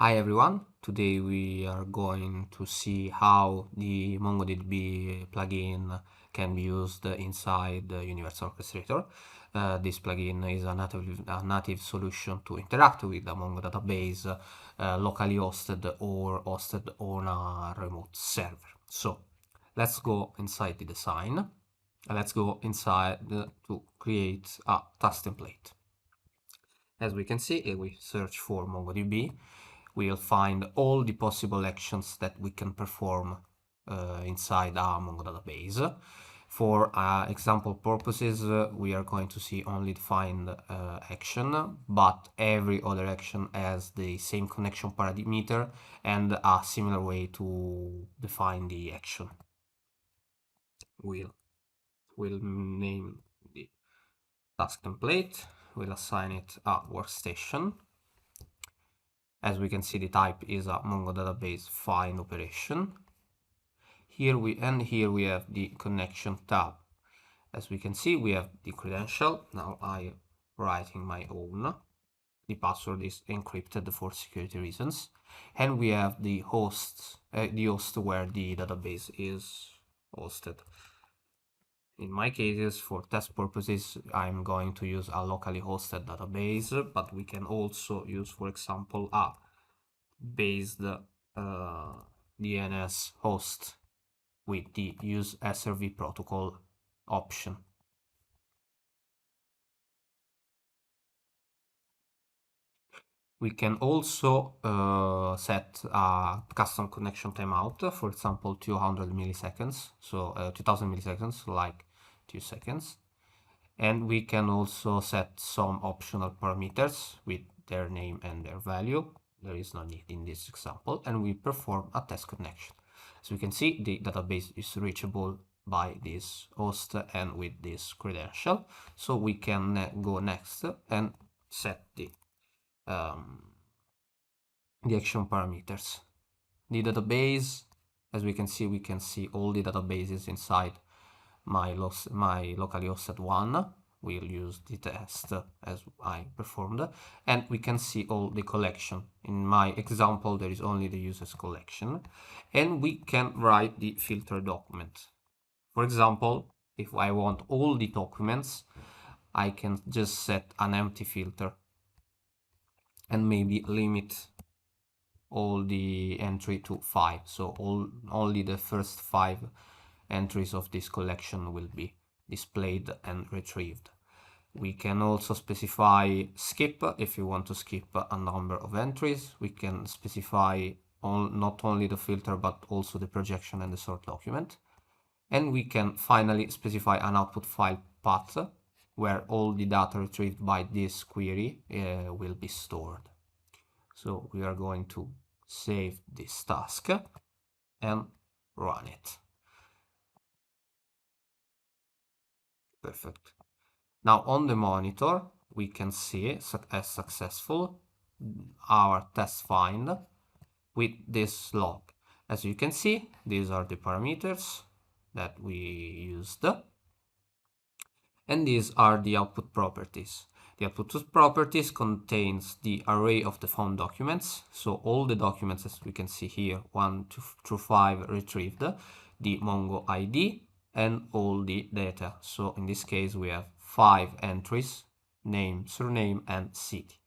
Hi everyone, today we are going to see how the MongoDB plugin can be used inside the Universal Orchestrator. This plugin is a native solution to interact with the Mongo database locally hosted or hosted on a remote server. So let's go inside the design. Let's go inside to create a task template. As we can see, if we search for MongoDB, we'll find all the possible actions that we can perform inside our Mongo database. For example purposes, we are going to see only the find action, but every other action has the same connection parameter and a similar way to define the action. We'll name the task template, we'll assign it a workstation. As we can see, the type is a Mongo database find operation. Here we have the connection tab. As we can see, we have the credential. Now I'm writing my own. The password is encrypted for security reasons. And we have the host where the database is hosted. In my cases, for test purposes, I'm going to use a locally hosted database, but we can also use, for example, a based DNS host with the use SRV protocol option. We can also set a custom connection timeout, for example 200 milliseconds, so 2000 milliseconds, like 2 seconds. And we can also set some optional parameters with their name and their value. There is no need in this example, and we perform a test connection. As we can see, the database is reachable by this host and with this credential. So we can go next and set the action parameters. The database, as we can see all the databases inside my locally hosted one. We'll use the test as I performed, and we can see all the collection. In my example, there is only the users collection, and we can write the filter document. For example, if I want all the documents, I can just set an empty filter and maybe limit all the entry to 5. So only the first 5 entries of this collection will be displayed and retrieved. We can also specify skip if you want to skip a number of entries. We can specify not only the filter but also the projection and the sort document. And we can finally specify an output file path where all the data retrieved by this query will be stored. So we are going to save this task and run it. Perfect. Now on the monitor, we can see as successful our test find with this log. As you can see, these are the parameters that we used. And these are the output properties. The output properties contains the array of the found documents. So all the documents, as we can see here, 1 through 5 retrieved, the Mongo ID, and all the data. So in this case, we have 5 entries, name, surname, and city.